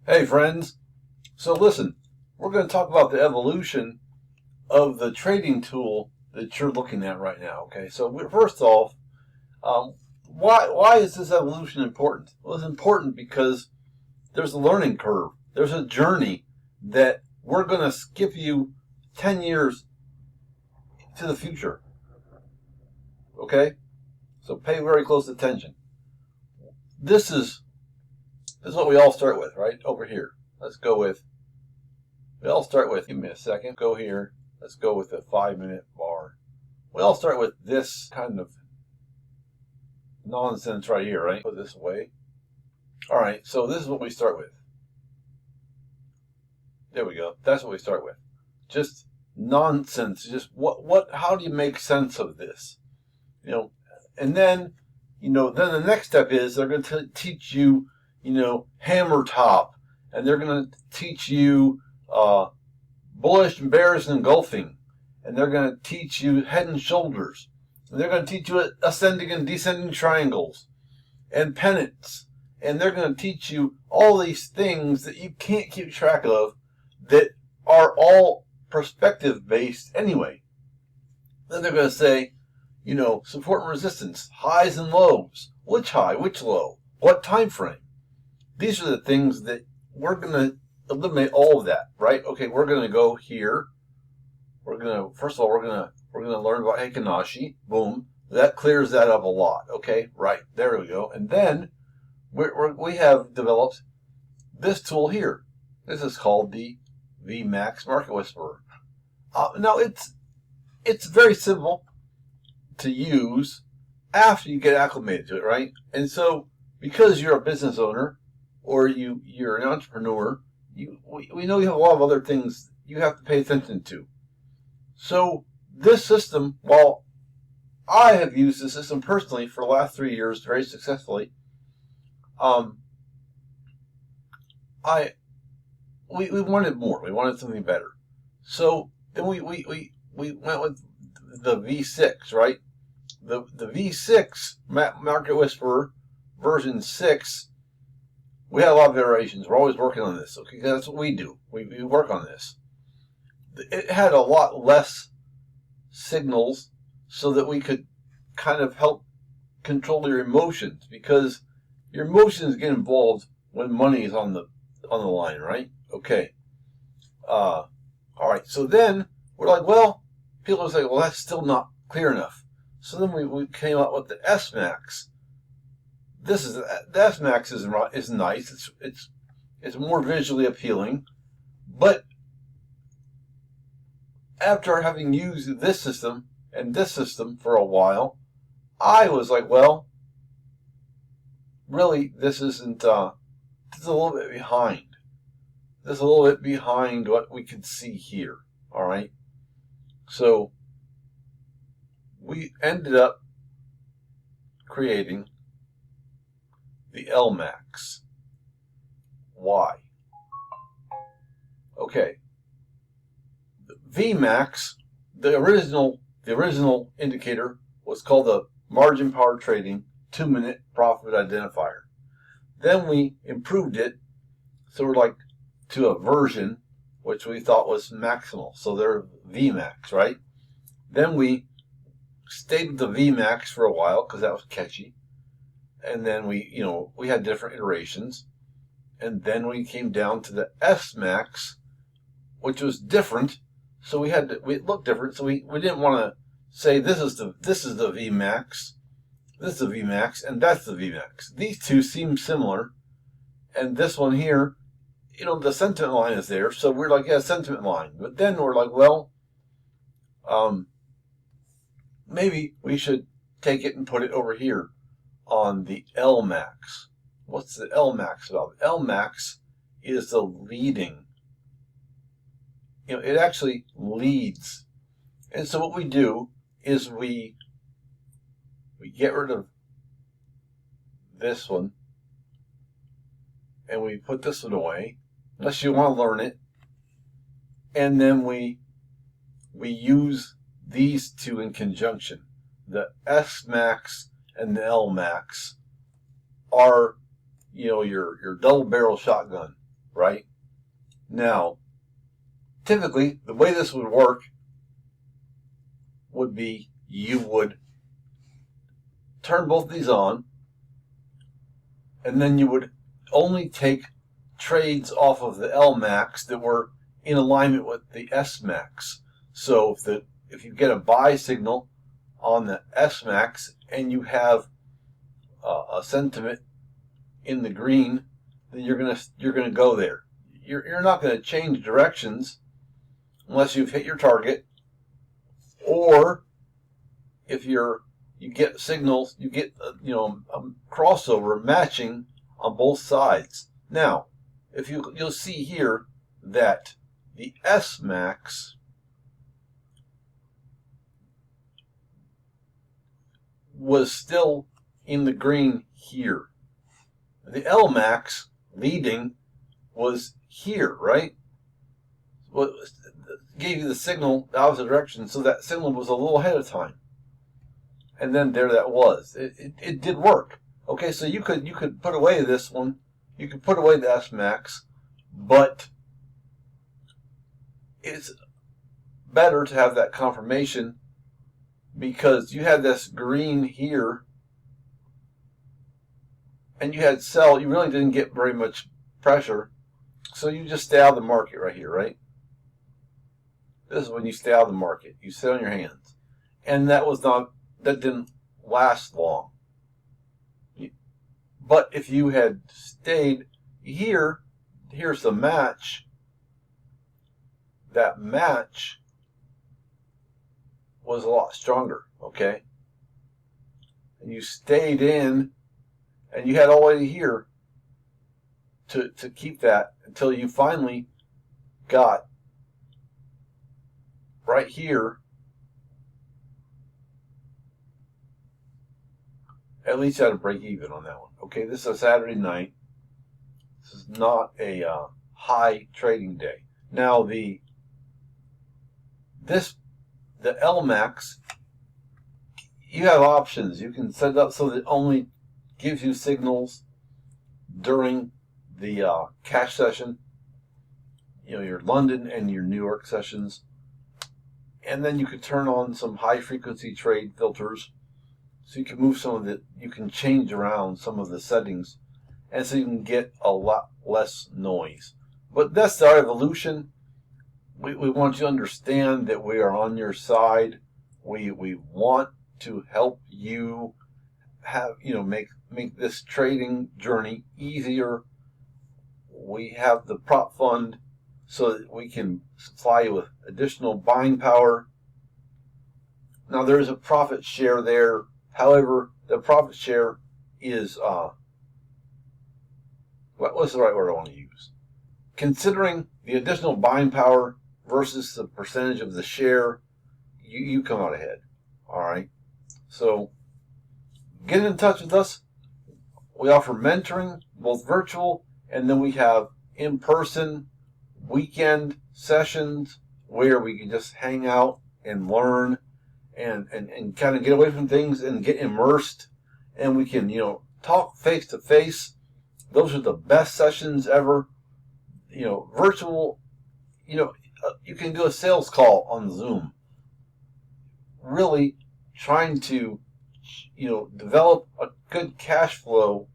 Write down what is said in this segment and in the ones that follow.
Hey friends, so listen, we're going to talk about the evolution of the trading tool that you're looking at right now. Okay, so first off, why is this evolution important? Well, it's important because there's a learning curve. There's a journey that we're going to skip you 10 years to the future. Okay, so pay very close attention. This is what we all start with, right? Over here. Let's go with. We all start with, give me a second, go here. Let's go with a 5-minute bar. We all start with this kind of nonsense right here, right? Put this away. All right, so this is what we start with. There we go. That's what we start with. Just nonsense. Just how do you make sense of this? And then, then the next step is they're going to teach you, hammer top, and they're going to teach you bullish and bearish and engulfing, and they're going to teach you head and shoulders, and they're going to teach you ascending and descending triangles and pennants, and they're going to teach you all these things that you can't keep track of that are all perspective based anyway. Then they're going to say, support and resistance, highs and lows, which high, which low, what time frame. These are the things that we're going to eliminate all of that, right? Okay, we're going to go here. First of all, we're going to learn about Heikinashi. Boom. That clears that up a lot. Okay, right. There we go. And then we have developed this tool here. This is called the VMAX Market Whisperer. Now, it's very simple to use after you get acclimated to it, right? And so, because you're a business owner or you're an entrepreneur, we know you have a lot of other things you have to pay attention to. So this system, while I have used this system personally for the last 3 years very successfully, we wanted more. We wanted something better. So then we went with the V6, right? The V6 Market Whisperer version 6. We had a lot of iterations. We're always working on this. Okay, that's what we do. We work on this. It had a lot less signals so that we could kind of help control your emotions, because your emotions get involved when money is on the line, right? Okay. All right. So then we're like, well, people are saying, well, that's still not clear enough. So then we came up with the SMAX. The SMAX is nice. It's more visually appealing, but after having used this system and this system for a while, I was like, well, really, this isn't. This is a little bit behind. This is a little bit behind what we can see here. All right, so we ended up creating the LMAX. Why? Okay. The VMAX, the original indicator was called the Margin Power Trading 2-minute profit identifier. Then we improved it, so we're like to a version which we thought was maximal. So they're VMAX, right? Then we stayed with the VMAX for a while because that was catchy. And then we had different iterations. And then we came down to the SMAX, which was different. So it looked different. So we didn't want to say this is the VMAX, this is the VMAX, and that's the VMAX. These two seem similar. And this one here, the sentiment line is there. So we're like, yeah, sentiment line. But then we're like, well, maybe we should take it and put it over here on the LMAX. What's the LMAX about? LMAX is the leading. It actually leads. And so what we do is we get rid of this one and we put this one away, unless you want to learn it. And then we use these two in conjunction. The SMAX and the LMAX are, your double barrel shotgun. right? Now, typically, the way this would work would be you would turn both of these on, and then you would only take trades off of the LMAX that were in alignment with the SMAX. So if you get a buy signal on the SMAX and you have a sentiment in the green, then you're gonna go there. You're not going to change directions unless you've hit your target, or if you get signals, you get a crossover matching on both sides. Now, if you'll see here that the SMAX was still in the green here. The LMAX leading was here, right? Well, gave you the signal the opposite direction, so that signal was a little ahead of time. And then there that was. It did work. Okay, so you could put away this one. You could put away the SMAX, but it's better to have that confirmation because you had this green here and you had sell. You really didn't get very much pressure, so you just stay out of the market right here, right? This is when you stay out of the market. You sit on your hands, and that didn't last long. But if you had stayed here, here's the match. That match was a lot stronger, okay? And you stayed in, and you had all the way here to keep that until you finally got right here. At least you had to break even on that one. Okay, this is a Saturday night. This is not a high trading day. Now the LMAX, you have options. You can set it up so that it only gives you signals during the cash session, your London and your New York sessions, and then you could turn on some high frequency trade filters. So you can move you can change around some of the settings, and so you can get a lot less noise. But that's our evolution. We want you to understand that we are on your side. We want to help you have, make this trading journey easier. We have the prop fund so that we can supply you with additional buying power. Now there is a profit share there. However, the profit share is, what's the right word I want to use? Considering the additional buying power versus the percentage of the share, you come out ahead. All right. So get in touch with us. We offer mentoring, both virtual, and then we have in-person weekend sessions where we can just hang out and learn and kind of get away from things and get immersed, and we can talk face to face. Those are the best sessions ever. Virtual, you can do a sales call on Zoom. Really trying to develop a good cash flow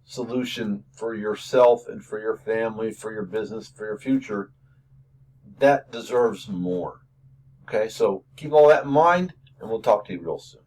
solution for yourself and for your family, for your business, for your future, that deserves more. Okay, so keep all that in mind, and we'll talk to you real soon.